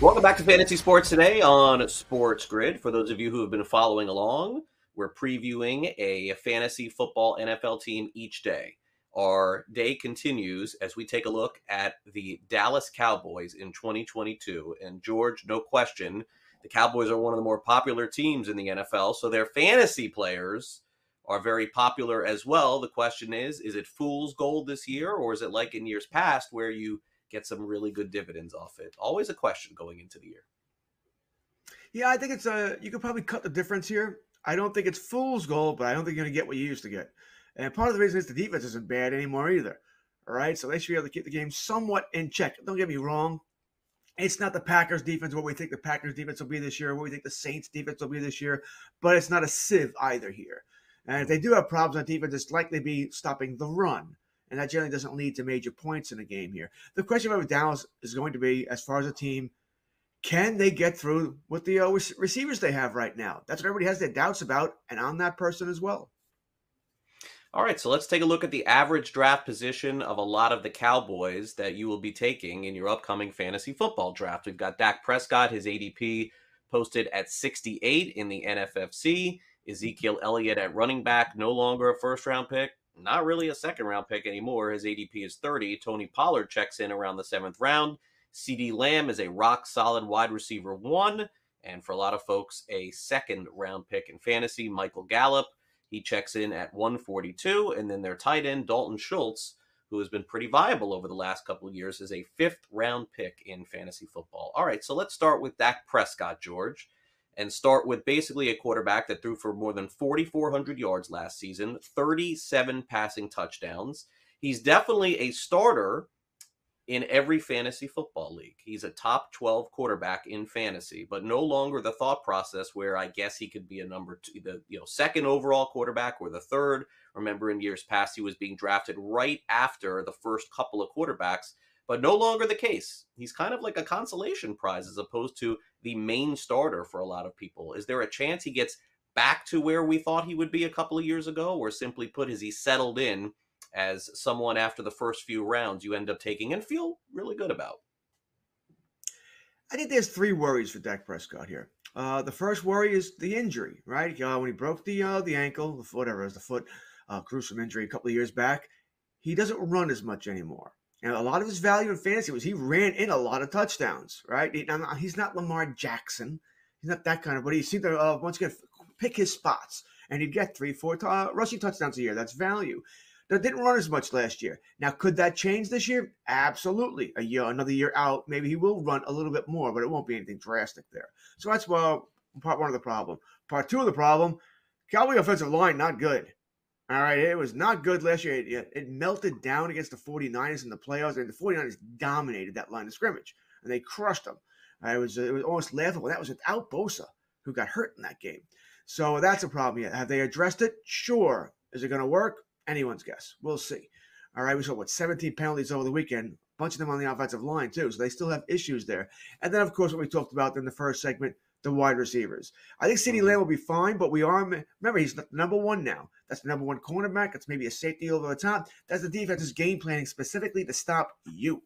Welcome back to Fantasy Sports today on Sports Grid. For those of you who have been following along, we're previewing a fantasy football NFL team each day. Our day continues as we take a look at the Dallas Cowboys in 2022. And George, no question, the Cowboys are one of the more popular teams in the NFL, so their fantasy players are very popular as well. The question is it fool's gold this year, or is it like in years past where you get some really good dividends off it? Always a question going into the year. Yeah, I think it's you could probably cut the difference here. I don't think it's fool's gold, but I don't think you're going to get what you used to get. And part of the reason is the defense isn't bad anymore either. All right, so they should be able to keep the game somewhat in check. Don't get me wrong. It's not the Packers defense, what we think the Packers defense will be this year, what we think the Saints defense will be this year, but it's not a sieve either here. And if they do have problems on defense, it's likely to be stopping the run. And that generally doesn't lead to major points in a game here. The question about Dallas is going to be, as far as a team, can they get through with the receivers they have right now? That's what everybody has their doubts about, and I'm that person as well. All right, so let's take a look at the average draft position of a lot of the Cowboys that you will be taking in your upcoming fantasy football draft. We've got Dak Prescott, his ADP posted at 68 in the NFFC. Ezekiel Elliott at running back, no longer a first-round pick. Not really a second-round pick anymore. His ADP is 30. Tony Pollard checks in around the 7th round. CeeDee Lamb is a rock-solid wide receiver 1. And for a lot of folks, a second-round pick in fantasy. Michael Gallup, he checks in at 142. And then their tight end, Dalton Schultz, who has been pretty viable over the last couple of years, is a 5th-round pick in fantasy football. All right, so let's start with Dak Prescott, George, and start with basically a quarterback that threw for more than 4,400 yards last season, 37 passing touchdowns. He's definitely a starter in every fantasy football league. He's a top 12 quarterback in fantasy, but no longer the thought process where I guess he could be a number 2, the second overall quarterback or the third. Remember, in years past, he was being drafted right after the first couple of quarterbacks, but no longer the case. He's kind of like a consolation prize as opposed to the main starter for a lot of people. Is there a chance he gets back to where we thought he would be a couple of years ago, or simply put, is he settled in as someone after the first few rounds you end up taking and feel really good about? I think there's 3 worries for Dak Prescott here. The first worry is the injury, right? When he broke the ankle, the foot, whatever it was, the foot, gruesome injury a couple of years back, he doesn't run as much anymore. And a lot of his value in fantasy was he ran in a lot of touchdowns, right? He's not Lamar Jackson. He's not that kind of, but he seemed to once again pick his spots, and he'd get 3-4 rushing touchdowns a year. That's value. That didn't run as much last year. Now, could that change this year? Absolutely. Another year out, maybe he will run a little bit more, but it won't be anything drastic there. So that's part 1 of the problem. Part 2 of the problem, Cowboy offensive line, not good. All right, it was not good last year. It melted down against the 49ers in the playoffs, and the 49ers dominated that line of scrimmage, and they crushed them. It was almost laughable. That was without Bosa, who got hurt in that game. So that's a problem yet. Have they addressed it? Sure. Is it going to work? Anyone's guess. We'll see. All right, we saw, 17 penalties over the weekend, a bunch of them on the offensive line, too, so they still have issues there. And then, of course, what we talked about in the first segment, the wide receivers. I think CeeDee Lamb will be fine, but remember, he's number 1 now. That's the number 1 cornerback. That's maybe a safety over the top. That's the defense's game planning specifically to stop you.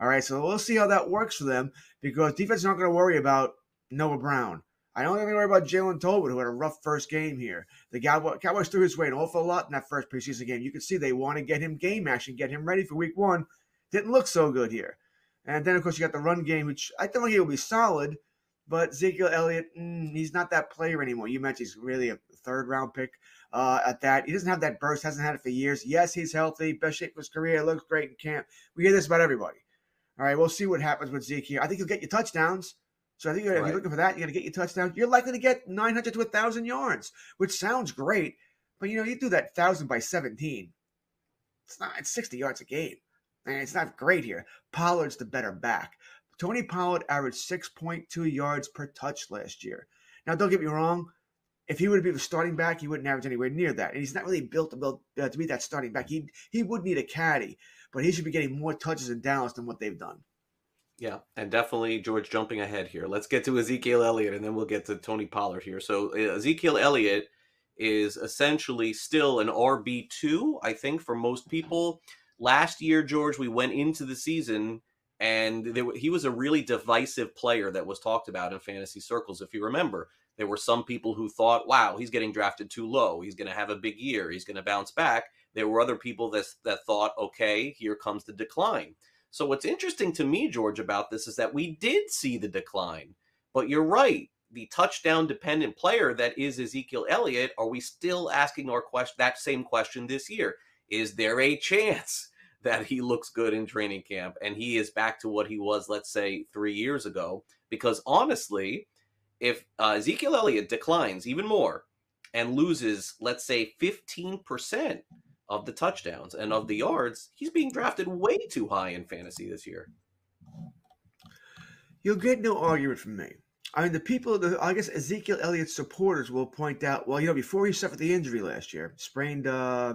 All right, so we'll see how that works for them, because defense is not going to worry about Noah Brown. I don't even worry about Jalen Tolbert, who had a rough first game here. The Cowboys threw his way an awful lot in that first preseason game. You could see they want to get him game action, get him ready for week 1. Didn't look so good here. And then, of course, you got the run game, which I think he'll be solid. But Ezekiel Elliott, he's not that player anymore. You mentioned he's really a 3rd-round pick at that. He doesn't have that burst, hasn't had it for years. Yes, he's healthy, best shape of his career, looks great in camp. We hear this about everybody. All right, we'll see what happens with Zeke here. I think he'll get you touchdowns. So I think if you're looking for that, you're going to get your touchdowns. You're likely to get 900 to 1,000 yards, which sounds great. But, you do that 1,000 by 17. It's 60 yards a game. And it's not great here. Pollard's the better back. Tony Pollard averaged 6.2 yards per touch last year. Now, don't get me wrong. If he would be the starting back, he wouldn't average anywhere near that. And he's not really built to be that starting back. He would need a caddy, but he should be getting more touches in Dallas than what they've done. Yeah, and definitely, George, jumping ahead here. Let's get to Ezekiel Elliott, and then we'll get to Tony Pollard here. So Ezekiel Elliott is essentially still an RB2, I think, for most people. Last year, George, we went into the season And he was a really divisive player that was talked about in fantasy circles. If you remember, there were some people who thought, wow, he's getting drafted too low. He's going to have a big year. He's going to bounce back. There were other people that thought, okay, here comes the decline. So what's interesting to me, George, about this is that we did see the decline. But you're right. The touchdown-dependent player that is Ezekiel Elliott, are we still asking that same question this year? Is there a chance that he looks good in training camp and he is back to what he was, let's say, 3 years ago? Because honestly, if Ezekiel Elliott declines even more and loses, let's say, 15% of the touchdowns and of the yards, he's being drafted way too high in fantasy this year. You'll get no argument from me. I mean, I guess Ezekiel Elliott's supporters will point out, well, before he suffered the injury last year, sprained, I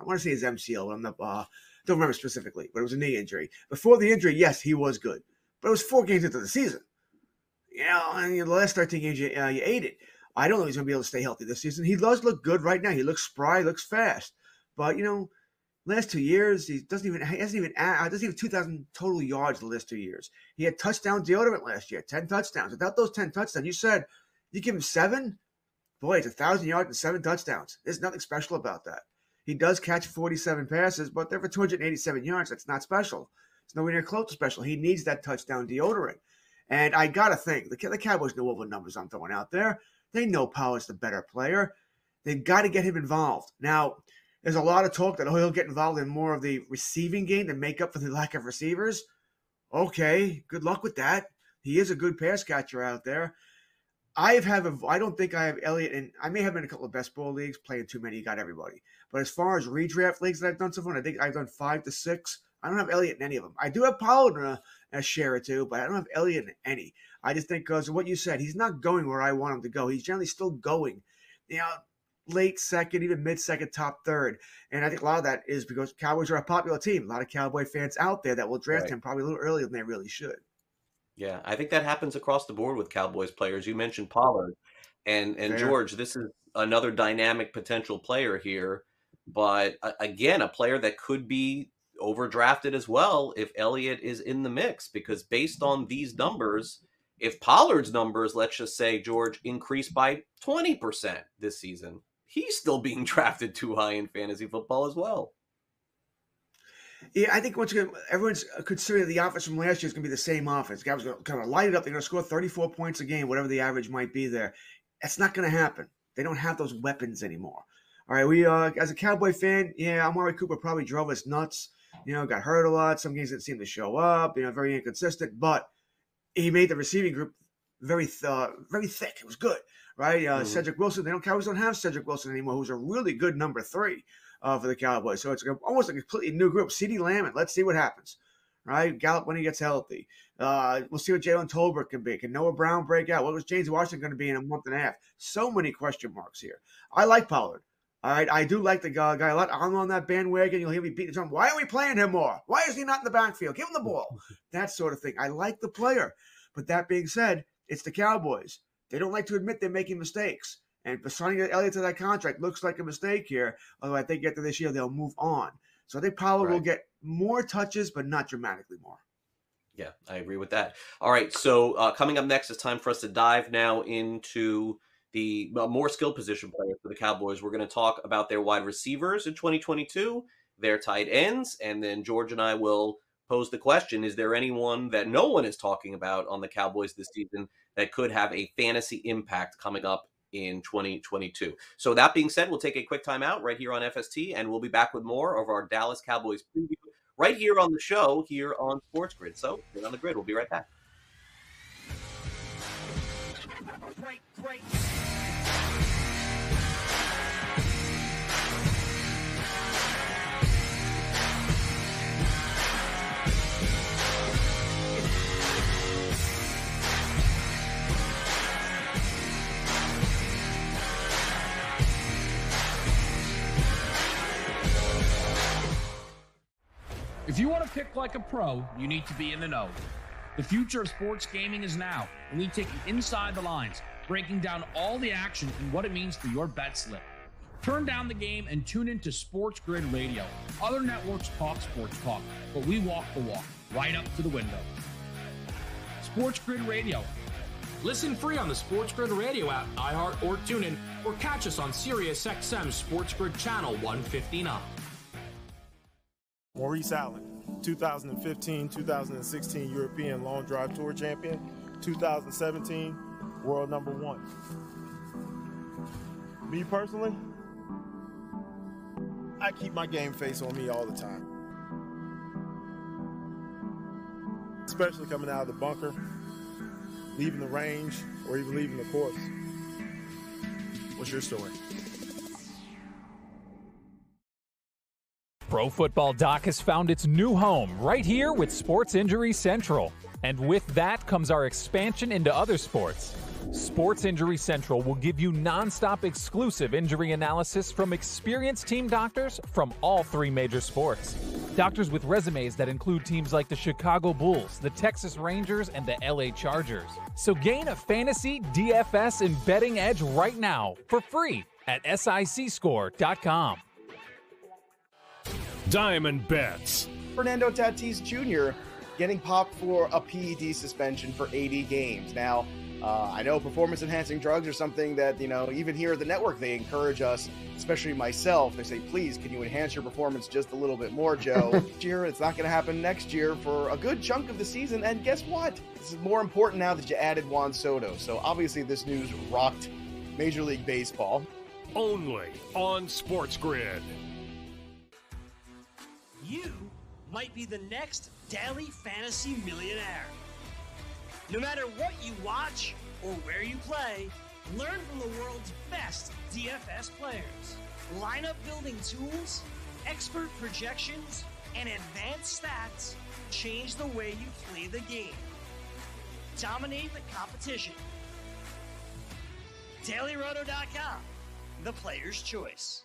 want to say his MCL, but I'm not, don't remember specifically, but it was a knee injury. Before the injury, yes, he was good. But it was 4 games into the season. And the last 13 games, you ate it. I don't know if he's going to be able to stay healthy this season. He does look good right now. He looks spry, looks fast. But, last 2 years, he hasn't even 2,000 total yards the last 2 years. He had touchdown deodorant last year, 10 touchdowns. Without those 10 touchdowns, you said you give him 7? Boy, it's 1,000 yards and 7 touchdowns. There's nothing special about that. He does catch 47 passes, but they're for 287 yards. That's not special. It's nowhere near close to special. He needs that touchdown deodorant. And I got to think, the Cowboys know all the numbers I'm throwing out there. They know Pollard's the better player. They've got to get him involved. Now, there's a lot of talk that he'll get involved in more of the receiving game to make up for the lack of receivers. Okay, good luck with that. He is a good pass catcher out there. I don't think I have Elliott, and I may have been in a couple of best ball leagues, playing too many, got everybody. But as far as redraft leagues that I've done so far, I think I've done 5 to 6. I don't have Elliott in any of them. I do have Pollard in a share or two, but I don't have Elliott in any. I just think because of what you said, he's not going where I want him to go. He's generally still going, late second, even mid-second, top third. And I think a lot of that is because Cowboys are a popular team. A lot of Cowboy fans out there that will draft him probably a little earlier than they really should. Yeah, I think that happens across the board with Cowboys players. You mentioned Pollard. And George, this is another dynamic potential player here. But again, a player that could be overdrafted as well if Elliott is in the mix. Because based on these numbers, if Pollard's numbers, let's just say, George, increase by 20% this season, he's still being drafted too high in fantasy football as well. Yeah, I think once again, everyone's considering the offense from last year is going to be the same offense. Guys are going to kind of light it up. They're going to score 34 points a game, whatever the average might be there. That's not going to happen. They don't have those weapons anymore. All right, we as a Cowboy fan, Amari Cooper probably drove us nuts. Got hurt a lot. Some games didn't seem to show up. Very inconsistent. But he made the receiving group very thick. It was good, right? Cedric Wilson. Cowboys don't have Cedric Wilson anymore, who's a really good number 3 for the Cowboys. So it's almost like a completely new group. CeeDee Lamb, let's see what happens, right? Gallup when he gets healthy. We'll see what Jalen Tolbert can be. Can Noah Brown break out? What was James Washington going to be in a month and a half? So many question marks here. I like Pollard. All right, I do like the guy a lot. I'm on that bandwagon. You'll hear me beating the drum. Why are we playing him more? Why is he not in the backfield? Give him the ball. That sort of thing. I like the player. But that being said, it's the Cowboys. They don't like to admit they're making mistakes. And for signing Elliott to that contract looks like a mistake here. Although I think after this year, they'll move on. So I think Pollard will get more touches, but not dramatically more. Yeah, I agree with that. All right, so coming up next, it's time for us to dive now into the more skill position players for the Cowboys. We're going to talk about their wide receivers in 2022, their tight ends, and then George and I will pose the question, is there anyone that no one is talking about on the Cowboys this season that could have a fantasy impact coming up in 2022? So that being said, we'll take a quick time out right here on FST, and we'll be back with more of our Dallas Cowboys preview right here on the show here on Sports Grid. So get on the grid. We'll be right back. Great. If you want to pick like a pro, you need to be in the know. The future of sports gaming is now, and we take you inside the lines, breaking down all the action and what it means for your bet slip. Turn down the game and tune into Sports Grid Radio. Other networks talk sports talk, but we walk the walk. right up to the window. Sports Grid Radio. Listen free on the Sports Grid Radio app, iHeart, or TuneIn, or catch us on Sirius XM Sports Grid Channel 159. Maurice Allen, 2015-2016 European Long Drive Tour champion, 2017 world number 1. Me personally, I keep my game face on me all the time. Especially coming out of the bunker, leaving the range, or even leaving the course. What's your story? Pro Football Doc has found its new home right here with Sports Injury Central. And with that comes our expansion into other sports. Sports Injury Central will give you nonstop exclusive injury analysis from experienced team doctors from all 3 major sports. Doctors with resumes that include teams like the Chicago Bulls, the Texas Rangers, and the LA Chargers. So gain a fantasy, DFS, and betting edge right now for free at sicscore.com. Diamond Bets. Fernando Tatis Jr. getting popped for a PED suspension for 80 games. Now, I know performance-enhancing drugs are something that, even here at the network, they encourage us, especially myself. They say, please, can you enhance your performance just a little bit more, Joe? This year, it's not going to happen next year for a good chunk of the season. And guess what? This is more important now that you added Juan Soto. So obviously this news rocked Major League Baseball. Only on Sports Grid. You might be the next daily fantasy millionaire. No matter what you watch or where you play, learn from the world's best DFS players. Lineup building tools, expert projections, and advanced stats change the way you play the game. Dominate the competition. DailyRoto.com, the player's choice.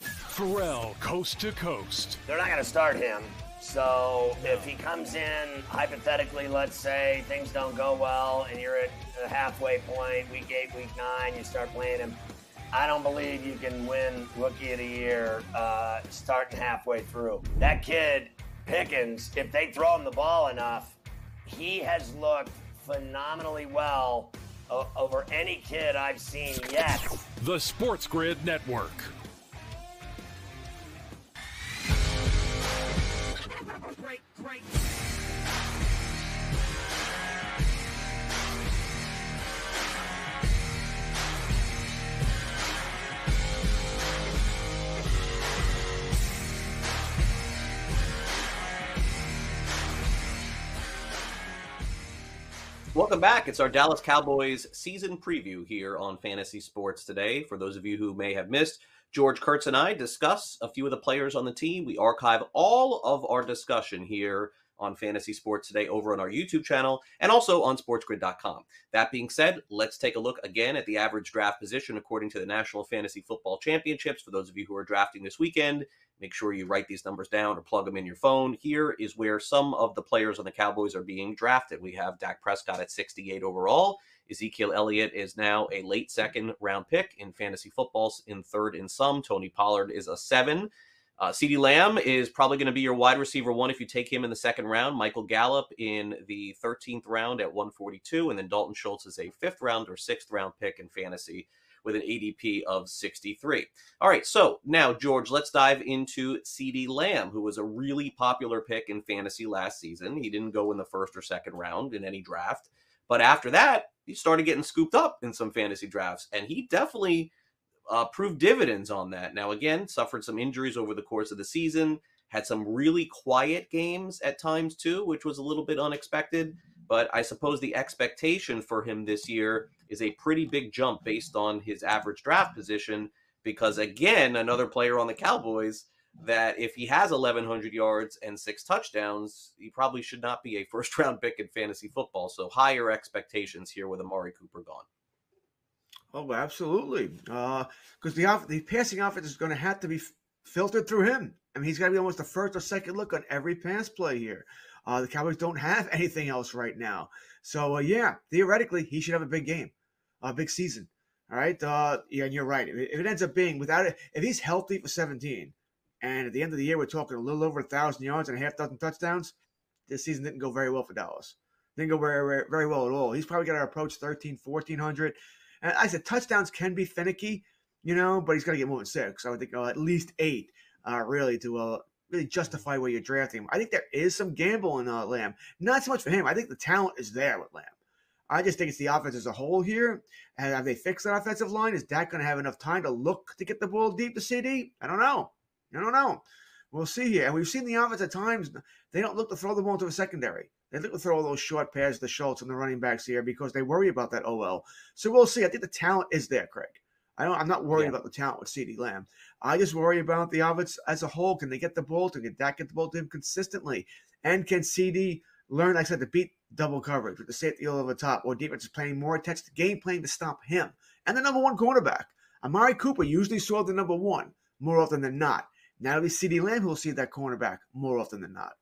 Pharrell, coast to coast. They're not going to start him. So if he comes in, hypothetically, let's say things don't go well and you're at the halfway point, week 8, week 9, you start playing him. I don't believe you can win Rookie of the Year starting halfway through. That kid, Pickens, if they throw him the ball enough, he has looked phenomenally well over any kid I've seen yet. The Sports Grid Network. Great. Welcome back. It's our Dallas Cowboys season preview here on Fantasy Sports Today. For those of you who may have missed, George Kurtz and I discuss a few of the players on the team. We archive all of our discussion here on Fantasy Sports Today over on our YouTube channel and also on sportsgrid.com. That being said, let's take a look again at the average draft position according to the National Fantasy Football Championships. For those of you who are drafting this weekend, make sure you write these numbers down or plug them in your phone. Here is where some of the players on the Cowboys are being drafted. We have Dak Prescott at 68 overall. Ezekiel Elliott is now a late second-round pick in fantasy football, in third in some. Tony Pollard is a 7. CeeDee Lamb is probably going to be your wide receiver 1 if you take him in the second round. Michael Gallup in the 13th round at 142. And then Dalton Schultz is a 5th round or 6th round pick in fantasy with an ADP of 63. All right, so now, George, let's dive into CeeDee Lamb, who was a really popular pick in fantasy last season. He didn't go in the first or second round in any draft. But after that, he started getting scooped up in some fantasy drafts, and he definitely proved dividends on that. Now, again, suffered some injuries over the course of the season, had some really quiet games at times too, which was a little bit unexpected. But I suppose the expectation for him this year is a pretty big jump based on his average draft position, because, again, another player on the Cowboys that if he has 1,100 yards and 6 touchdowns, he probably should not be a first-round pick in fantasy football. So higher expectations here with Amari Cooper gone. Oh, absolutely. Because the passing offense is going to have to be filtered through him. I mean, he's got to be almost the first or second look on every pass play here. The Cowboys don't have anything else right now. So, yeah, theoretically, he should have a big game, a big season. All right? Yeah, and you're right. If it ends up being without it, if he's healthy for 17, And at the end of the year, we're talking a little over 1,000 yards and a half dozen touchdowns. This season didn't go very well for Dallas. Didn't go very, very well at all. He's probably got to approach 1,400. And I said touchdowns can be finicky, but he's got to get more than 6. I would think at least 8, really, to really justify where you're drafting him. I think there is some gamble in Lamb. Not so much for him. I think the talent is there with Lamb. I just think it's the offense as a whole here. And have they fixed that offensive line? Is Dak going to have enough time to look to get the ball deep to CD? I don't know. We'll see here. And we've seen the offense at times, they don't look to throw the ball to the secondary. They look to throw all those short passes to Schultz and the running backs here because they worry about that OL. So we'll see. I think the talent is there, Craig. I'm not worried about the talent with CeeDee Lamb. I just worry about the offense as a whole. Can they get the ball to Dak get the ball to him consistently? And can CD learn, like I said, to beat double coverage with the safety over the top, or defense is playing more attention to game plan to stop him? And the number one cornerback. Amari Cooper usually saw the number one more often than not. Now it'll be CeeDee Lamb who will see that cornerback more often than not.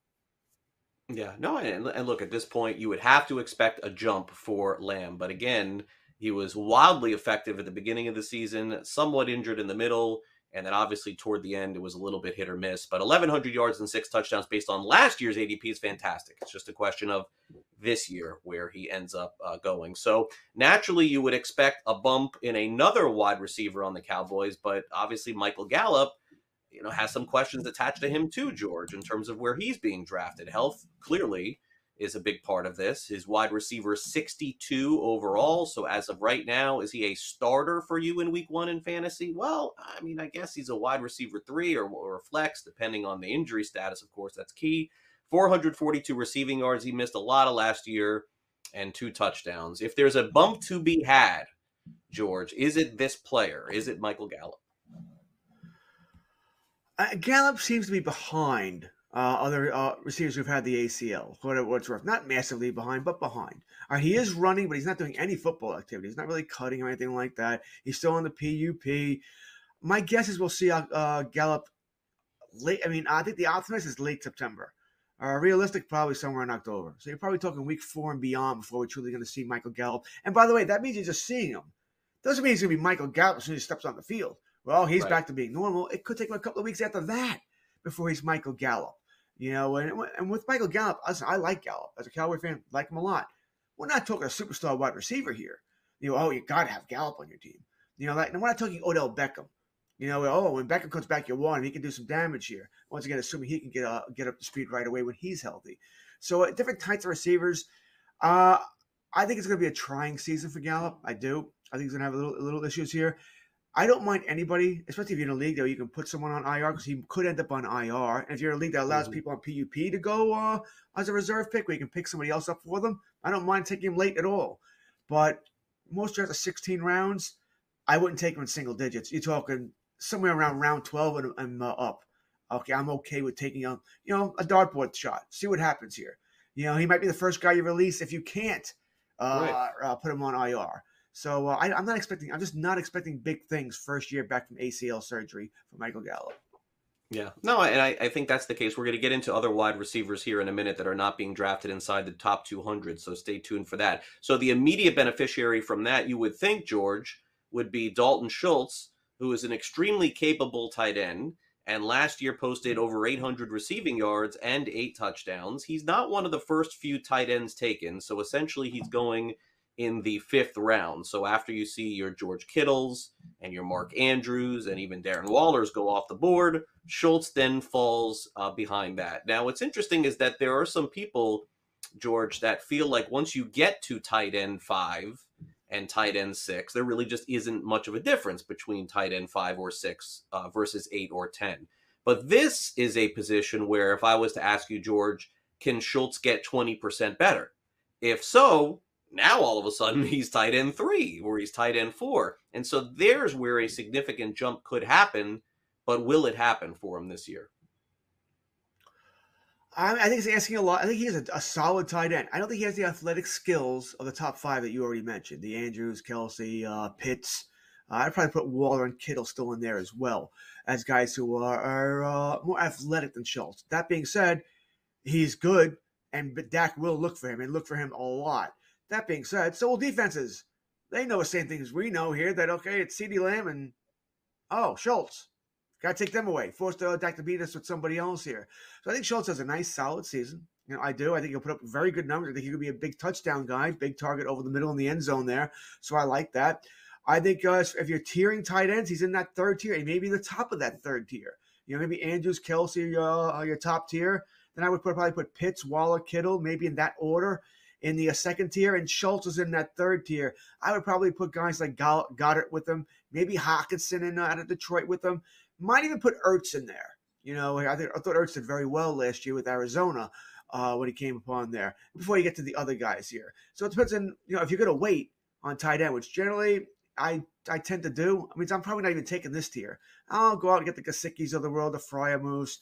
Yeah, no, and look, at this point, you would have to expect a jump for Lamb. But again, he was wildly effective at the beginning of the season, somewhat injured in the middle, and then obviously toward the end, it was a little bit hit or miss. But 1,100 yards and 6 touchdowns based on last year's ADP is fantastic. It's just a question of this year where he ends up going. So naturally, you would expect a bump in another wide receiver on the Cowboys, but obviously Michael Gallup, has some questions attached to him too, George, in terms of where he's being drafted. Health clearly is a big part of this. His wide receiver 62 overall. So as of right now, is he a starter for you in week 1 in fantasy? Well, I guess he's a wide receiver 3 or a flex, depending on the injury status. Of course, that's key. 442 receiving yards. He missed a lot of last year and 2 touchdowns. If there's a bump to be had, George, is it this player? Is it Michael Gallup? Gallup seems to be behind other receivers who've had the ACL, whatever it's worth. Not massively behind, but behind. He is running, but he's not doing any football activity. He's not really cutting or anything like that. He's still on the PUP. My guess is we'll see Gallup late. I think the optimist is late September. Realistic, probably somewhere in October. So you're probably talking week 4 and beyond before we're truly going to see Michael Gallup. And by the way, that means you're just seeing him. Doesn't mean he's going to be Michael Gallup as soon as he steps on the field. Well, he's back to being normal. It could take him a couple of weeks after that before he's Michael Gallup. And with Michael Gallup, I like Gallup. As a Cowboy fan, like him a lot. We're not talking a superstar wide receiver here. You got to have Gallup on your team. And we're not talking Odell Beckham. When Beckham comes back, you want him. He can do some damage here. Once again, assuming he can get up to speed right away when he's healthy. So different types of receivers. I think it's going to be a trying season for Gallup. I do. I think he's going to have a little issues here. I don't mind anybody, especially if you're in a league that you can put someone on IR because he could end up on IR. And if you're in a league that allows people on PUP to go as a reserve pick where you can pick somebody else up for them, I don't mind taking him late at all. But most drafts are 16 rounds. I wouldn't take him in single digits. You're talking somewhere around round 12 and up. Okay, I'm okay with taking a dartboard shot. See what happens here. He might be the first guy you release if you can't put him on IR. So I'm just not expecting big things first year back from ACL surgery for Michael Gallup. Yeah, no, and I think that's the case. We're going to get into other wide receivers here in a minute that are not being drafted inside the top 200. So stay tuned for that. So the immediate beneficiary from that, you would think, George, would be Dalton Schultz, who is an extremely capable tight end. And last year posted over 800 receiving yards and 8 touchdowns. He's not one of the first few tight ends taken. So essentially he's going in the 5th round. So after you see your George Kittles and your Mark Andrews and even Darren Waller's go off the board, Schultz then falls behind that. Now, what's interesting is that there are some people, George, that feel like once you get to tight end 5 and tight end 6, there really just isn't much of a difference between tight end 5 or 6 versus 8 or 10. But this is a position where if I was to ask you, George, can Schultz get 20% better? If so, now all of a sudden he's tight end 3 or he's tight end 4. And so there's where a significant jump could happen, but will it happen for him this year? I think it's asking a lot. I think he has a solid tight end. I don't think he has the athletic skills of the top 5 that you already mentioned. The Andrews, Kelsey, Pitts. I'd probably put Waller and Kittle still in there as well as guys who are more athletic than Schultz. That being said, he's good, but Dak will look for him and look for him a lot. That being said, so will defenses. They know the same thing as we know here that, okay, it's CeeDee Lamb and, Schultz. Got to take them away. Forced Dak to beat us with somebody else here. So I think Schultz has a nice, solid season. I do. I think he'll put up very good numbers. I think he could be a big touchdown guy, big target over the middle in the end zone there. So I like that. I think if you're tiering tight ends, he's in that third tier. He may be the top of that third tier. Maybe Andrews, Kelsey, your top tier. Then I would probably put Pitts, Waller, Kittle, maybe in that order in the second tier. And Schultz is in that third tier. I would probably put guys like Goddard with him, maybe Hockenson out of Detroit with them. Might even put Ertz in there. I thought Ertz did very well last year with Arizona when he came upon there. Before you get to the other guys here, so it depends on if you're going to wait on tight end, which generally I tend to do. I mean, I'm probably not even taking this tier. I'll go out and get the Gesicki's of the world, the Fryermoose,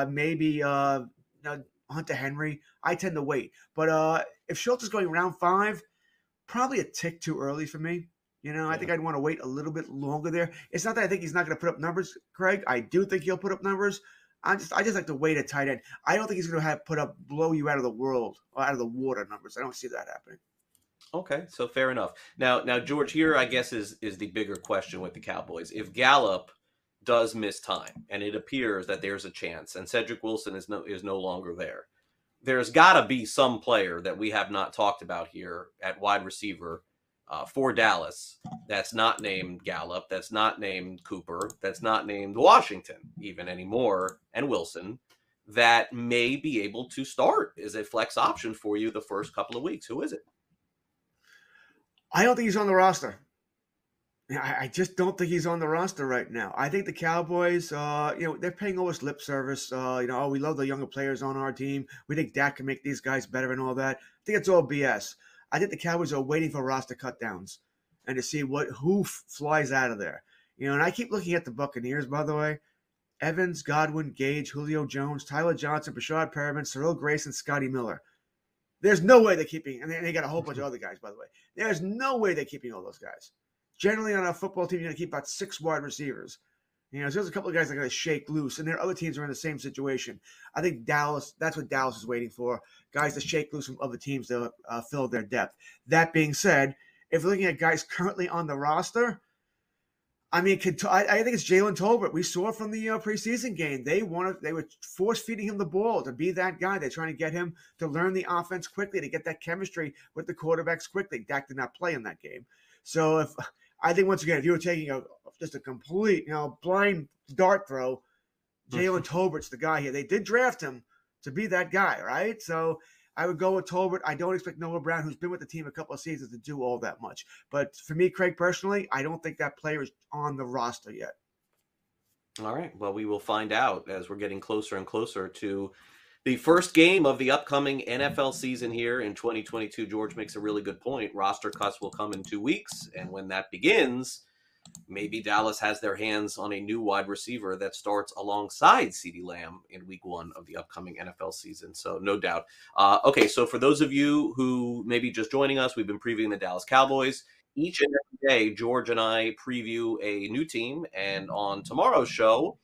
maybe Hunter Henry. I tend to wait. But if Schultz is going round 5, probably a tick too early for me. I think I'd want to wait a little bit longer there. It's not that I think he's not going to put up numbers, Craig. I do think he'll put up numbers. I just like to wait at tight end. I don't think he's going to blow you out of the world or out of the water numbers. I don't see that happening. Okay, so fair enough. Now, George, here I guess is the bigger question with the Cowboys. If Gallup does miss time, and it appears that there's a chance, and Cedric Wilson is no longer there, there's got to be some player that we have not talked about here at wide receiver for Dallas that's not named Gallup, that's not named Cooper, that's not named Washington even anymore, and Wilson, that may be able to start as a flex option for you the first couple of weeks. Who is it? I don't think he's on the roster. I just don't think he's on the roster right now. I think the Cowboys, they're paying all this lip service. We love the younger players on our team. We think Dak can make these guys better and all that. I think it's all BS. I think the Cowboys are waiting for roster cutdowns and to see who flies out of there. And I keep looking at the Buccaneers, by the way. Evans, Godwin, Gage, Julio Jones, Tyler Johnson, Rashad Perriman, Cyril Grayson, Scotty Miller. There's no way they're keeping, and they got a whole bunch of other guys, by the way. There's no way they're keeping all those guys. Generally, on a football team, you're going to keep about 6 wide receivers. So there's a couple of guys that are going to shake loose, and there are other teams who are in the same situation. I think that's what Dallas is waiting for, guys to shake loose from other teams to fill their depth. That being said, if we're looking at guys currently on the roster, I think it's Jalen Tolbert. We saw from the preseason game, they were force feeding him the ball to be that guy. They're trying to get him to learn the offense quickly, to get that chemistry with the quarterbacks quickly. Dak did not play in that game. So I think once again, if you were taking just a complete, blind dart throw, Jalen Tolbert's the guy here. They did draft him to be that guy, right? So I would go with Tolbert. I don't expect Noah Brown, who's been with the team a couple of seasons, to do all that much. But for me, Craig, personally, I don't think that player is on the roster yet. All right. Well, we will find out as we're getting closer and closer to the first game of the upcoming NFL season here in 2022. George makes a really good point. Roster cuts will come in 2 weeks. And when that begins, maybe Dallas has their hands on a new wide receiver that starts alongside CeeDee Lamb in week 1 of the upcoming NFL season. So no doubt. Okay, so for those of you who may be just joining us, we've been previewing the Dallas Cowboys. Each and every day, George and I preview a new team. And on tomorrow's show,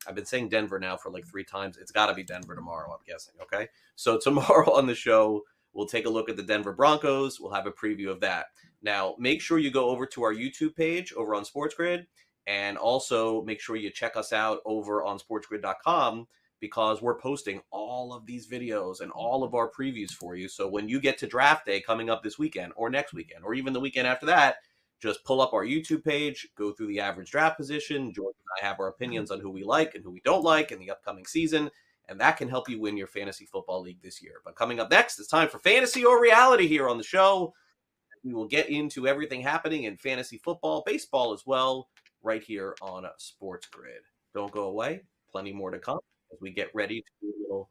I've been saying Denver now for like 3 times. It's got to be Denver tomorrow, I'm guessing. Okay, so tomorrow on the show, we'll take a look at the Denver Broncos. We'll have a preview of that. Now, make sure you go over to our YouTube page over on SportsGrid, and also make sure you check us out over on sportsgrid.com, because we're posting all of these videos and all of our previews for you. So when you get to draft day coming up this weekend or next weekend or even the weekend after that, just pull up our YouTube page, go through the average draft position. George and I have our opinions on who we like and who we don't like in the upcoming season, and that can help you win your fantasy football league this year. But coming up next, it's time for Fantasy or Reality here on the show. We will get into everything happening in fantasy football, baseball as well, right here on Sports Grid. Don't go away. Plenty more to come as we get ready to do a little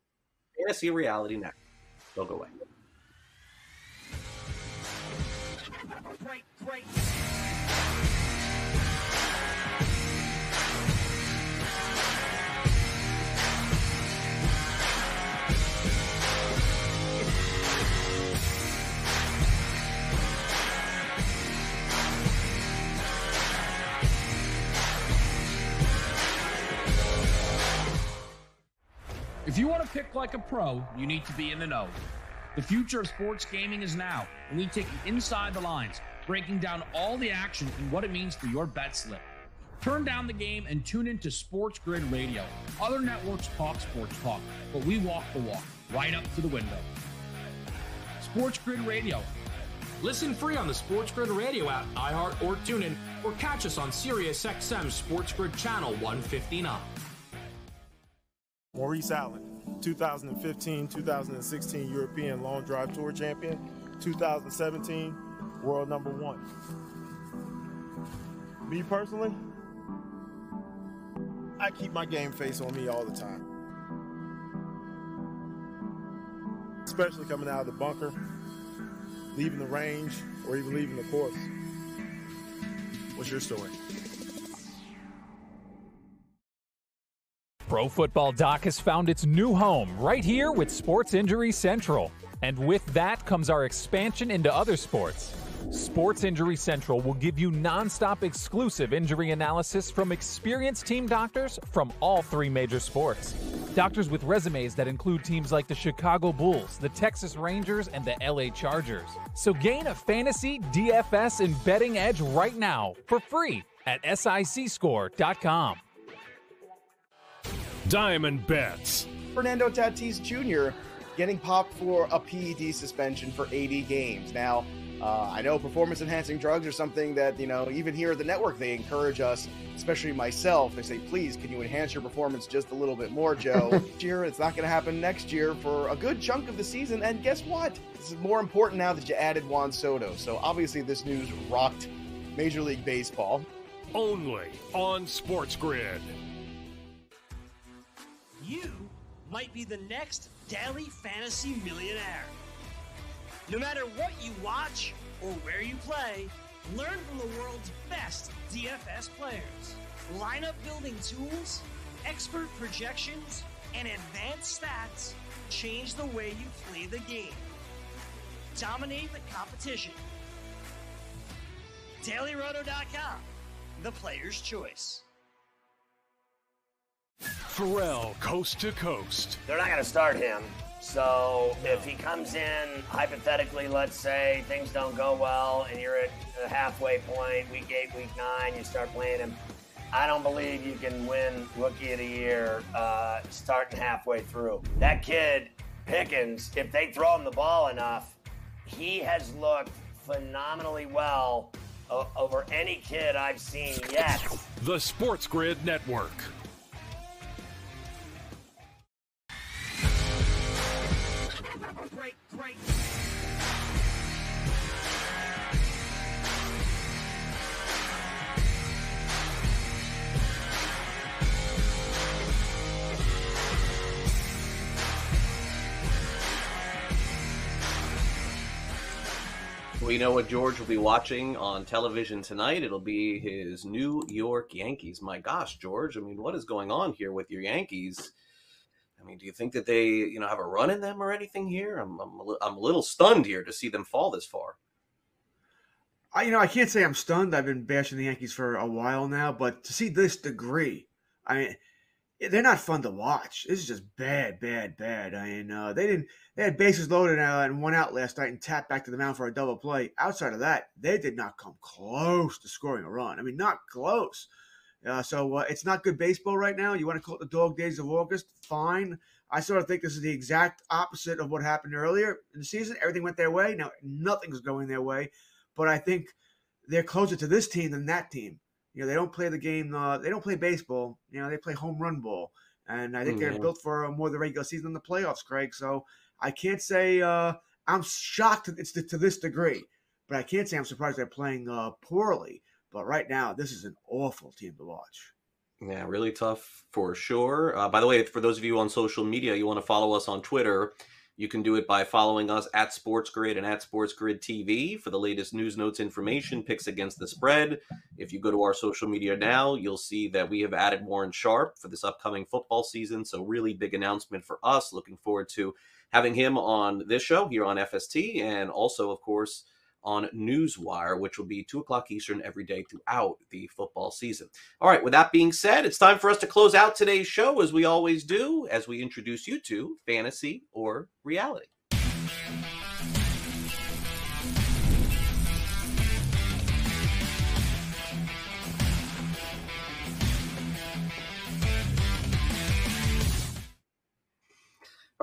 Fantasy or Reality next. Don't go away. Great. If you want to pick like a pro, you need to be in the know. The future of sports gaming is now, and we take you inside the lines, breaking down all the action and what it means for your bet slip. Turn down the game and tune into Sports Grid Radio. Other networks talk sports talk, but we walk the walk, right up to the window. Sports Grid Radio. Listen free on the Sports Grid Radio app, iHeart, or TuneIn, or catch us on SiriusXM Sports Grid Channel 159. Maurice Allen, 2015-2016 European Long Drive Tour champion, 2017 world number 1. Me personally, I keep my game face on me all the time. Especially coming out of the bunker, leaving the range, or even leaving the course. What's your story? Pro Football Doc has found its new home right here with Sports Injury Central. And with that comes our expansion into other sports. Sports Injury Central will give you nonstop exclusive injury analysis from experienced team doctors from all 3 major sports. Doctors with resumes that include teams like the Chicago Bulls, the Texas Rangers, and the LA Chargers. So gain a fantasy, DFS, and betting edge right now for free at sicscore.com. Diamond Bets. Fernando Tatis Jr. getting popped for a PED suspension for 80 games. Now, I know performance-enhancing drugs are something that, even here at the network, they encourage us, especially myself. They say, please, can you enhance your performance just a little bit more, Joe? This year, it's not going to happen next year for a good chunk of the season. And guess what? This is more important now that you added Juan Soto. So obviously this news rocked Major League Baseball. Only on Sports Grid. You might be the next daily fantasy millionaire. No matter what you watch or where you play, learn from the world's best DFS players. Lineup building tools, expert projections, and advanced stats change the way you play the game. Dominate the competition. DailyRoto.com, the player's choice. Pharrell, coast to coast. They're not going to start him. So if he comes in, hypothetically, let's say things don't go well and you're at a halfway point, week 8, week 9, you start playing him. I don't believe you can win Rookie of the Year starting halfway through. That kid, Pickens, if they throw him the ball enough, he has looked phenomenally well over any kid I've seen yet. The Sports Grid Network. Great. We know what George will be watching on television tonight. It'll be his New York Yankees. My gosh, George, I mean, what is going on here with your Yankees? I mean, do you think that they, have a run in them or anything here? I'm a little stunned here to see them fall this far. I can't say I'm stunned. I've been bashing the Yankees for a while now, but to see this degree, they're not fun to watch. This is just bad. They had bases loaded and 1 out last night and tapped back to the mound for a double play. Outside of that, they did not come close to scoring a run. I mean, not close. So it's not good baseball right now. You want to call it the dog days of August? Fine. I sort of think this is the exact opposite of what happened earlier in the season. Everything went their way. Now, nothing's going their way. But I think they're closer to this team than that team. They don't play the game. They don't play baseball. They play home run ball. And I think they're built for more of the regular season than the playoffs, Craig. So I can't say I'm shocked it's to this degree. But I can't say I'm surprised they're playing poorly. But right now, this is an awful team to watch. Yeah, really tough for sure. By the way, for those of you on social media, you want to follow us on Twitter, you can do it by following us at SportsGrid and at SportsGrid TV for the latest news, notes, information, picks against the spread. If you go to our social media now, you'll see that we have added Warren Sharp for this upcoming football season. So really big announcement for us. Looking forward to having him on this show here on FST and also, of course, on Newswire, which will be 2 o'clock Eastern every day throughout the football season. All right, with that being said, it's time for us to close out today's show, as we always do, as we introduce you to fantasy or reality.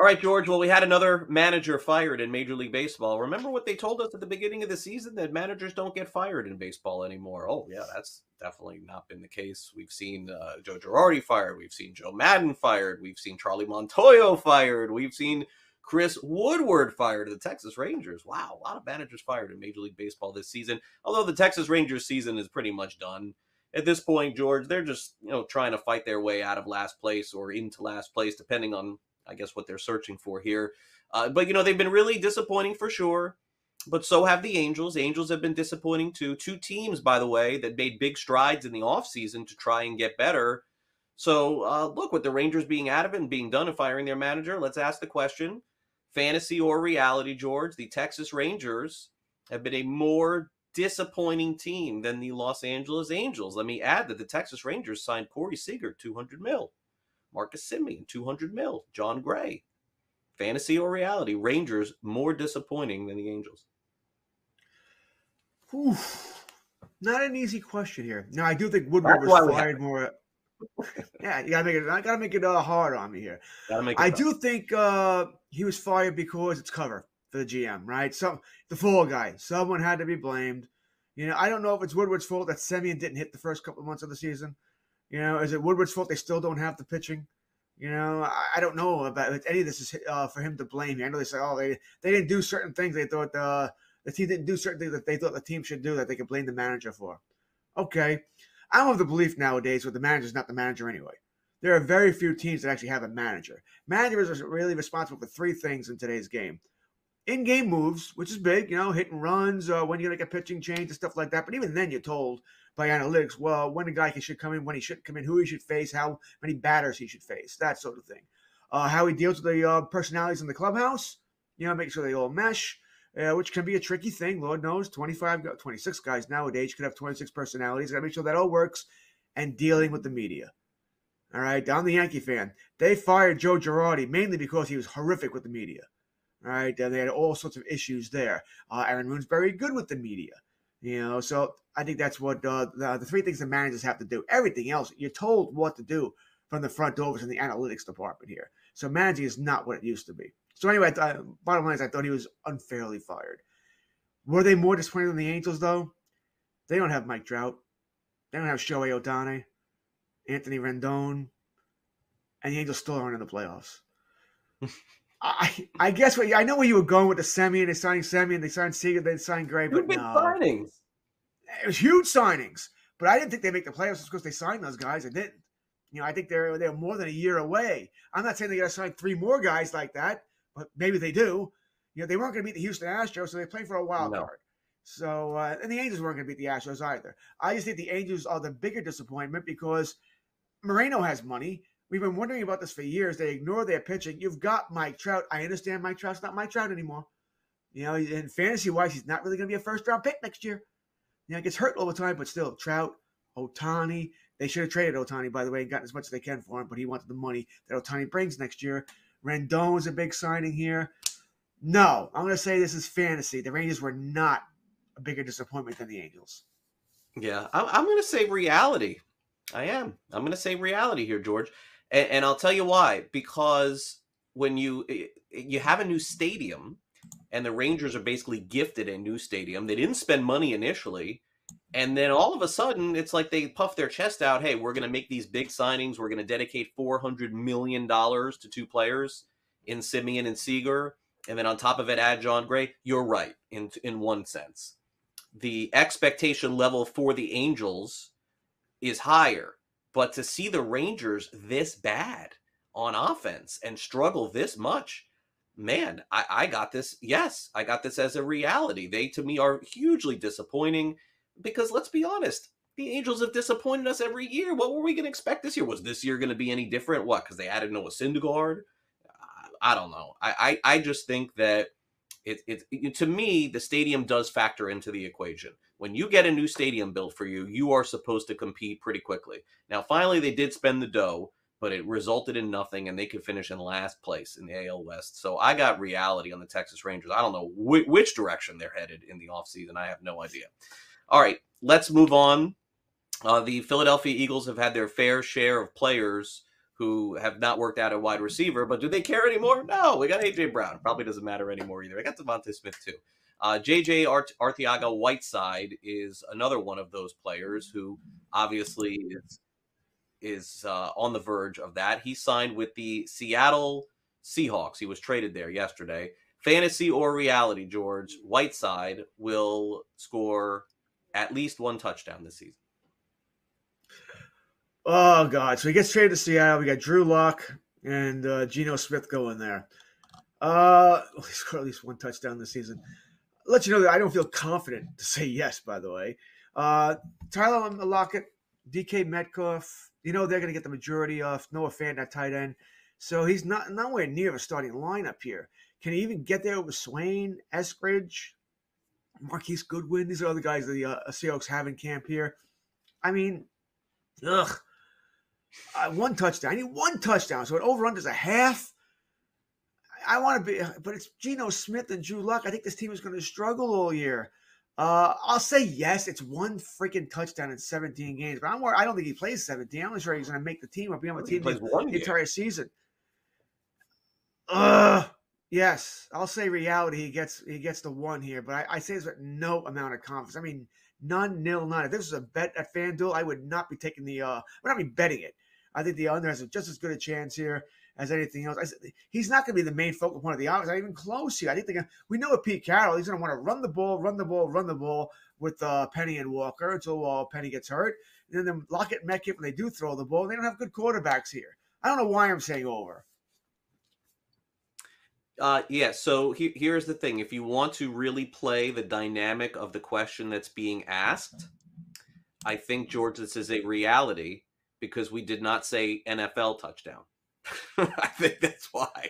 right, George. Well, we had another manager fired in Major League Baseball. Remember what they told us at the beginning of the season, that managers don't get fired in baseball anymore? Oh, yeah, that's definitely not been the case. We've seen Joe Girardi fired. We've seen Joe Madden fired. We've seen Charlie Montoyo fired. We've seen Chris Woodward fired of the Texas Rangers. Wow, a lot of managers fired in Major League Baseball this season, although the Texas Rangers season is pretty much done. At this point, George, they're just trying to fight their way out of last place or into last place, depending on, I guess, what they're searching for here. But, they've been really disappointing for sure. But so have the Angels. The Angels have been disappointing too. Two teams, by the way, that made big strides in the offseason to try and get better. So, look, with the Rangers being out of it and being done and firing their manager, let's ask the question, fantasy or reality, George? The Texas Rangers have been a more disappointing team than the Los Angeles Angels. Let me add that the Texas Rangers signed Corey Seager, $200 million. Marcus Semien, $200 million. John Gray. Fantasy or reality? Rangers more disappointing than the Angels. Whew. Not an easy question here. No, I do think Woodward was fired more. Yeah, you gotta make it hard on me here. I do think he was fired because it's cover for the GM, right? So the fall guy, someone had to be blamed. I don't know if it's Woodward's fault that Semien didn't hit the first couple of months of the season. Is it Woodward's fault they still don't have the pitching? I don't know about any of this is for him to blame. I know they say, they didn't do certain things. They thought the team didn't do certain things that they thought the team should do that they could blame the manager for. Okay. I don't have the belief nowadays that the manager's not the manager anyway. There are very few teams that actually have a manager. Managers are really responsible for three things in today's game. In-game moves, which is big, hitting runs, when you make a pitching change and stuff like that. But even then you're told by analytics, well, when a guy should come in, when he shouldn't come in, who he should face, how many batters he should face, that sort of thing. How he deals with the personalities in the clubhouse, make sure they all mesh, which can be a tricky thing. Lord knows, 26 guys nowadays could have 26 personalities. Got to make sure that all works. And dealing with the media. All right, I'm the Yankee fan. They fired Joe Girardi mainly because he was horrific with the media. All right, and they had all sorts of issues there. Aaron Boone's very good with the media. So I think that's what the three things the managers have to do. Everything else, you're told what to do from the front office and the analytics department here. So managing is not what it used to be. So anyway, bottom line is I thought he was unfairly fired. Were they more disappointed than the Angels, though? They don't have Mike Trout. They don't have Shohei Ohtani, Anthony Rendon, and the Angels still aren't in the playoffs. I guess I know where you were going with the Semien. They signed Semien, they signed Seager, they signed Gray, but big signings. It was huge signings, but I didn't think they'd make the playoffs just because they signed those guys. I didn't. I think they're more than a year away. I'm not saying they got to sign three more guys like that, but maybe they do. They weren't going to beat the Houston Astros, so they played for a wild card. So, and the Angels weren't going to beat the Astros either. I just think the Angels are the bigger disappointment because Moreno has money. We've been wondering about this for years. They ignore their pitching. You've got Mike Trout. I understand Mike Trout's not Mike Trout anymore. In fantasy-wise, he's not really going to be a first-round pick next year. He gets hurt all the time, but still, Trout, Ohtani. They should have traded Ohtani, by the way, and gotten as much as they can for him, but he wanted the money that Ohtani brings next year. Rendon's a big signing here. No, I'm going to say this is fantasy. The Rangers were not a bigger disappointment than the Angels. Yeah, I'm going to say reality. I am. I'm going to say reality here, George. And I'll tell you why. Because when you have a new stadium, and the Rangers are basically gifted a new stadium, they didn't spend money initially, and then all of a sudden, it's like they puff their chest out, hey, we're going to make these big signings, we're going to dedicate $400 million to two players in Semien and Seager, and then on top of it, add John Gray. You're right, in one sense. The expectation level for the Angels is higher. But to see the Rangers this bad on offense and struggle this much, man, I got this. Yes, I got this as a reality. They, to me, are hugely disappointing because let's be honest, the Angels have disappointed us every year. What were we going to expect this year? Was this year going to be any different? What? Because they added Noah Syndergaard? I don't know. I just think that to me, the stadium does factor into the equation. When you get a new stadium built for you, you are supposed to compete pretty quickly. Now, finally, they did spend the dough, but it resulted in nothing, and they could finish in last place in the AL West. So I got reality on the Texas Rangers. I don't know which direction they're headed in the offseason. I have no idea. All right, let's move on. The Philadelphia Eagles have had their fair share of players who have not worked out at wide receiver. But do they care anymore? No, we got A.J. Brown. Probably doesn't matter anymore either. I got Devontae Smith too. J.J. Arteaga Whiteside is another one of those players who obviously is on the verge of that. He signed with the Seattle Seahawks. He was traded there yesterday. Fantasy or reality, George, Whiteside will score at least one touchdown this season. Oh, God. So he gets traded to Seattle. We got Drew Lock and Geno Smith going there. He scored at least one touchdown this season. I'll let you know that I don't feel confident to say yes, by the way. Tyler Lockett, DK Metcalf, they're going to get the majority of Noah Fant at tight end. So he's not nowhere near a starting lineup here. Can he even get there with Swain, Eskridge, Marquise Goodwin? These are all the guys that the Seahawks have in camp here. I mean, one touchdown. I need one touchdown. So it over-unders a half. I want to be, but it's Geno Smith and Drew Lock. I think this team is going to struggle all year. I'll say yes. It's one freaking touchdown in 17 games, but I don't think he plays 17. I'm not sure he's going to make the team or be on the team the entire season. Yes, I'll say reality. He gets the one here, but I say this with no amount of confidence. I mean, none. If this was a bet at FanDuel, I would not be taking we're not be betting it. I think the under has just as good a chance here as anything else. He's not going to be the main focal point of the offense. Not even close here. I think we know with Pete Carroll, he's going to want to run the ball with Penny and Walker until Penny gets hurt. And then Lockett and Metcalf, when they do throw the ball, they don't have good quarterbacks here. I don't know why I'm saying over. So here's the thing. If you want to really play the dynamic of the question that's being asked, I think, George, this is a reality because we did not say NFL touchdown. I think that's why.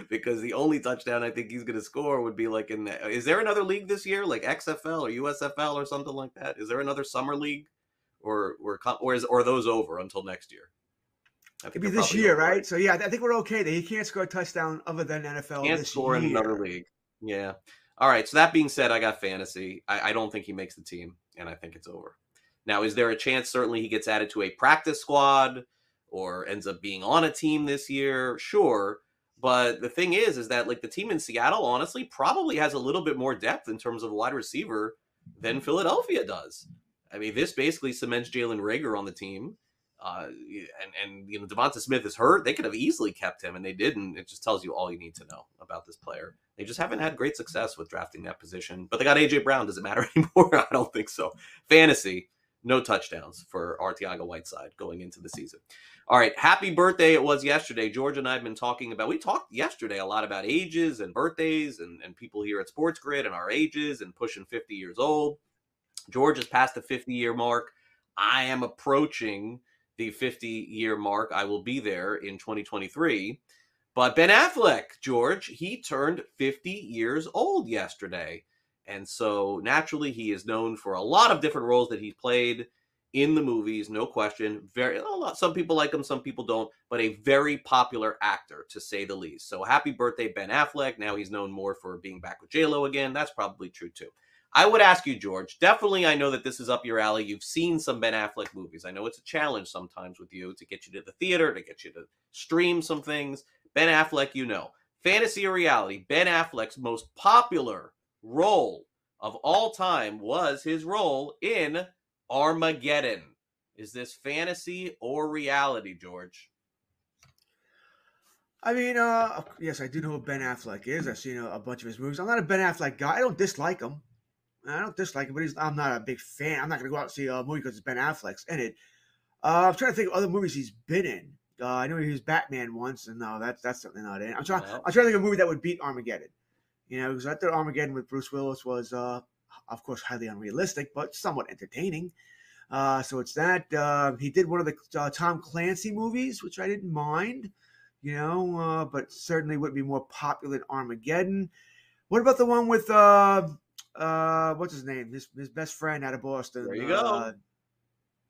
Because the only touchdown I think he's going to score would be like is there another league this year, like XFL or USFL or something like that? Is there another summer league or are those over until next year? It'd be this year, right? So, yeah, I think we're okay that he can't score a touchdown other than NFL can't this score year. In another league. Yeah. All right. So that being said, I got fantasy. I don't think he makes the team, and I think it's over. Now, is there a chance certainly he gets added to a practice squad or ends up being on a team this year? Sure. But the thing is that like the team in Seattle, honestly, probably has a little bit more depth in terms of wide receiver than Philadelphia does. I mean, this basically cements Jalen Reagor on the team. And Devonta Smith is hurt. They could have easily kept him, and they didn't. It just tells you all you need to know about this player. They just haven't had great success with drafting that position. But they got A.J. Brown. Does it matter anymore? I don't think so. Fantasy, no touchdowns for Arteaga Whiteside going into the season. All right, happy birthday it was yesterday. George and I have been talking about, we talked yesterday a lot about ages and birthdays and people here at Sports Grid and our ages and pushing 50 years old. George has passed the 50-year mark. I am approaching the 50-year mark. I will be there in 2023. But Ben Affleck, George, he turned 50 years old yesterday. And so naturally he is known for a lot of different roles that he's played in the movies, no question. Some people like him, some people don't, but a very popular actor, to say the least. So happy birthday, Ben Affleck. Now he's known more for being back with J-Lo again. That's probably true too. I would ask you, George, definitely I know that this is up your alley. You've seen some Ben Affleck movies. I know it's a challenge sometimes with you to get you to the theater, to get you to stream some things. Ben Affleck, fantasy or reality, Ben Affleck's most popular role of all time was his role in Armageddon. Is this fantasy or reality, George? I mean, yes, I do know who Ben Affleck is. I've seen a bunch of his movies. I'm not a Ben Affleck guy. I don't dislike him. But I'm not a big fan. I'm not going to go out and see a movie because it's Ben Affleck's in it. I'm trying to think of other movies he's been in. I know he was Batman once, and no, that's certainly not it. I'm trying to think of a movie that would beat Armageddon. Because I thought Armageddon with Bruce Willis was, of course, highly unrealistic, but somewhat entertaining. So it's that. He did one of the Tom Clancy movies, which I didn't mind, but certainly would be more popular than Armageddon. What about the one with what's his name? His best friend out of Boston. There you go.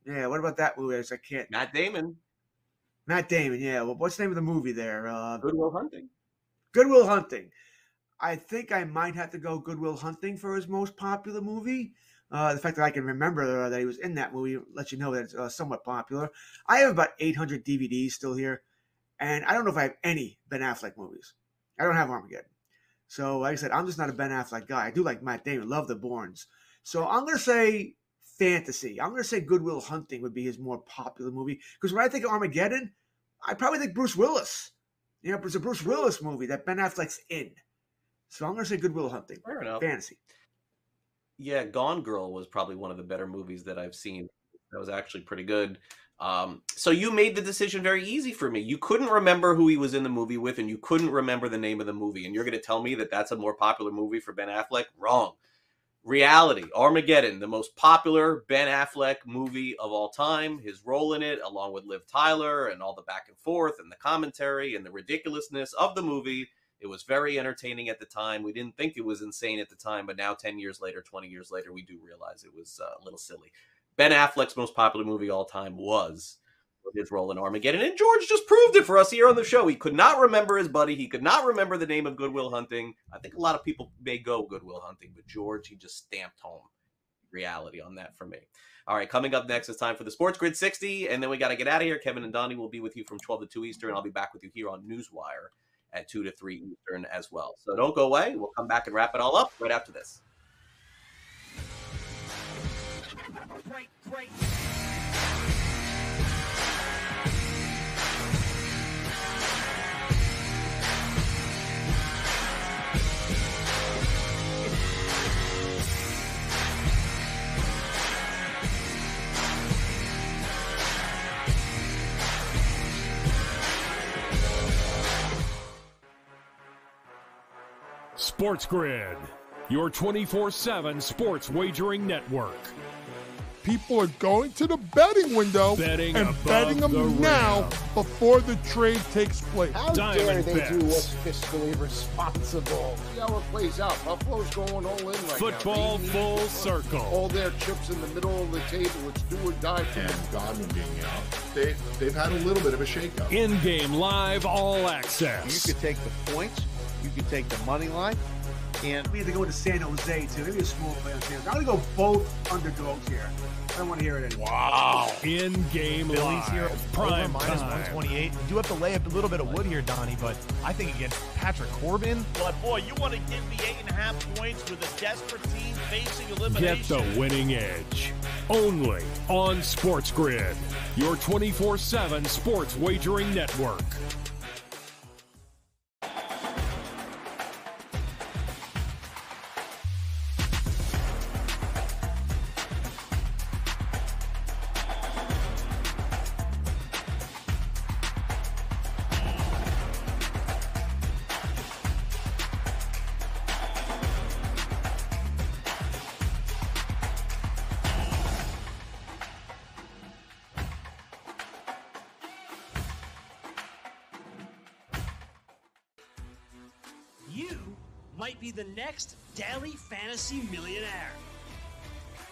Yeah, what about that movie? I can't. Matt Damon, yeah. Well, what's the name of the movie there? Good Will Hunting. Good Will Hunting. I think I might have to go Good Will Hunting for his most popular movie. The fact that I can remember that he was in that movie lets you know that it's somewhat popular. I have about 800 DVDs still here. And I don't know if I have any Ben Affleck movies. I don't have Armageddon. So, like I said, I'm just not a Ben Affleck guy. I do like Matt Damon, love the Bournes. So I'm going to say fantasy. I'm going to say Good Will Hunting would be his more popular movie. Because when I think of Armageddon, I probably think Bruce Willis. You know, it's a Bruce Willis movie that Ben Affleck's in. So I'm going to say Good Will Hunting. Fair enough. Fantasy. Yeah, Gone Girl was probably one of the better movies that I've seen. That was actually pretty good. So you made the decision very easy for me. You couldn't remember who he was in the movie with, and you couldn't remember the name of the movie. And you're going to tell me that that's a more popular movie for Ben Affleck? Wrong. Reality, Armageddon, the most popular Ben Affleck movie of all time. His role in it, along with Liv Tyler and all the back and forth and the commentary and the ridiculousness of the movie. It was very entertaining at the time. We didn't think it was insane at the time, but now 10 years later, 20 years later, we do realize it was a little silly. Ben Affleck's most popular movie all time was his role in Armageddon, and George just proved it for us here on the show. He could not remember his buddy. He could not remember the name of Good Will Hunting. I think a lot of people may go Good Will Hunting, but George, he just stamped home reality on that for me. All right, coming up next, it's time for the Sports Grid 60, and then we got to get out of here. Kevin and Donnie will be with you from 12 to 2 Eastern. I'll be back with you here on Newswire at 2 to 3 Eastern as well. So don't go away. We'll come back and wrap it all up right after this. Great. Sports Grid, your 24/7 sports wagering network. People are going to the betting window Betting and above betting the them now rim. before the trade takes place. How dare Diamond they bets. do what's fiscally responsible? See how it plays out. Buffalo's going all in right Football now. They need full to put circle. all their chips in the middle of the table. It's do or die for them. And Godwin being out, they've had a little bit of a shakeup. In-game live all You access. could take the points, you could take the money line, and We had to go to San Jose, too. Maybe a small play on San Jose. I'm going to go both underdogs here. I don't want to hear it anymore. Wow. In-game Phillies live. here, Prime over minus time. 128. You do have to lay up a little bit of wood here, Donnie, but I think against Patrick Corbin. But boy, you want to give me 8.5 points with a desperate team facing Get elimination. the winning edge. Only on Sports Grid, your 24/7 sports wagering network. You might be the next daily fantasy millionaire.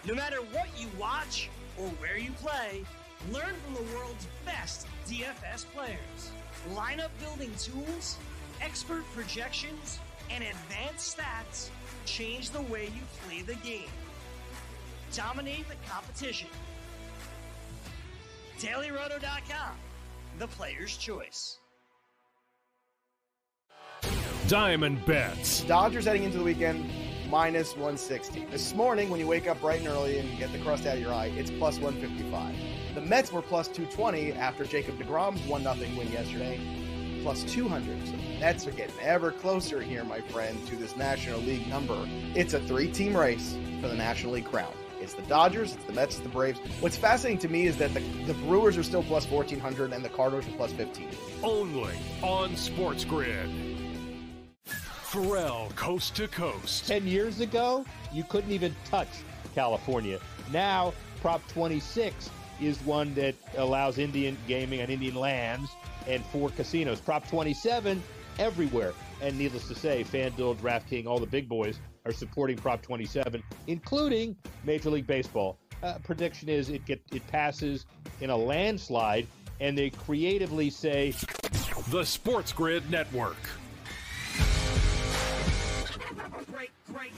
No matter what you watch or where you play, learn from the world's best DFS players. Lineup building tools, expert projections, and advanced stats change the way you play the game. Dominate the competition. DailyRoto.com, the player's choice. Diamond bets. Dodgers heading into the weekend, minus 160. This morning, when you wake up bright and early and get the crust out of your eye, it's plus 155. The Mets were plus 220 after Jacob deGrom's 1-0 win yesterday, plus 200. So the Mets are getting ever closer here, my friend, to this National League number. It's a 3-team race for the National League crown. It's the Dodgers, it's the Mets, it's the Braves. What's fascinating to me is that the Brewers are still plus 1,400 and the Cardinals are plus 15. Only on Sports Grid. Pharrell, Coast to Coast. 10 years ago, you couldn't even touch California. Now, Prop 26 is one that allows Indian gaming on Indian lands and 4 casinos. Prop 27, everywhere. And needless to say, FanDuel, DraftKings, all the big boys are supporting Prop 27, including Major League Baseball. Prediction is it passes in a landslide, and they creatively say... The Sports Grid Network. Great.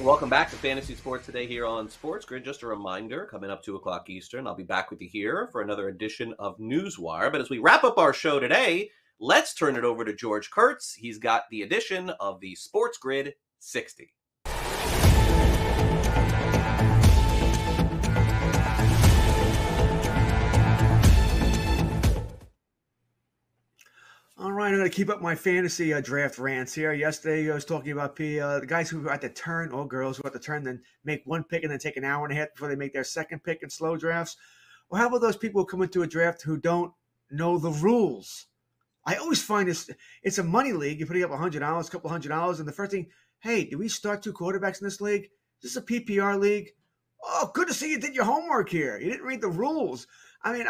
Welcome back to Fantasy Sports Today here on Sports Grid. Just a reminder, coming up 2 o'clock Eastern, I'll be back with you here for another edition of Newswire. But as we wrap up our show today, let's turn it over to George Kurtz. He's got the edition of the Sports Grid 60. All right, I'm going to keep up my fantasy draft rants here. Yesterday, I was talking about the guys who are at the turn, or girls who are at the turn, then make one pick and then take an hour and a half before they make their second pick in slow drafts. Well, how about those people who come into a draft who don't know the rules? I always find it's a money league. You're putting up $100, a couple $100, and the first thing, hey, do we start 2 quarterbacks in this league? Is this a PPR league? Oh, good to see you did your homework here. You didn't read the rules. I mean,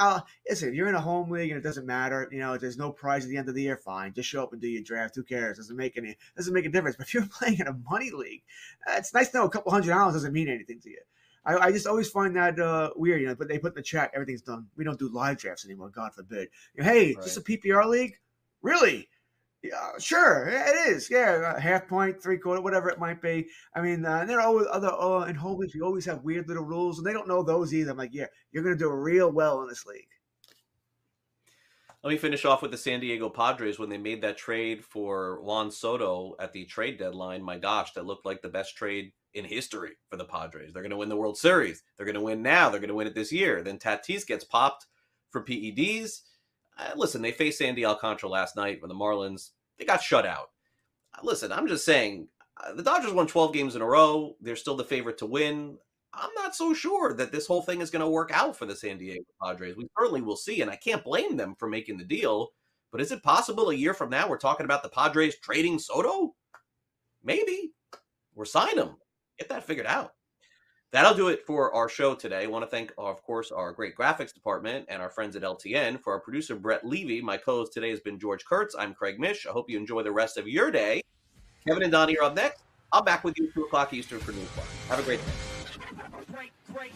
listen, you're in a home league and it doesn't matter. You know, there's no prize at the end of the year. Fine, just show up and do your draft. Who cares? Doesn't make a difference. But if you're playing in a money league, it's nice to know a couple $100 doesn't mean anything to you. I just always find that weird. You know, but they put in the chat, everything's done. We don't do live drafts anymore. God forbid. You know, hey, right. Is this a PPR league? Really? Yeah, sure, it is. Yeah, half point, 3/4, whatever it might be. I mean, there are always other in home leagues. We always have weird little rules, and they don't know those either. I'm like, yeah, you're going to do real well in this league. Let me finish off with the San Diego Padres when they made that trade for Juan Soto at the trade deadline. My gosh, that looked like the best trade in history for the Padres. They're going to win the World Series. They're going to win now. They're going to win it this year. Then Tatis gets popped for PEDs. Listen, they faced Sandy Alcantara last night with the Marlins. They got shut out. Listen, I'm just saying, the Dodgers won 12 games in a row. They're still the favorite to win. I'm not so sure that this whole thing is going to work out for the San Diego Padres. We certainly will see, and I can't blame them for making the deal. But is it possible a year from now we're talking about the Padres trading Soto? Maybe. Or sign him. Get that figured out. That'll do it for our show today. I want to thank, of course, our great graphics department and our friends at LTN. For our producer, Brett Levy, my co-host today has been George Kurtz. I'm Craig Mish. I hope you enjoy the rest of your day. Kevin and Donnie are up next. I'll back with you at 2 o'clock Eastern for Newswire. Have a great day. Great.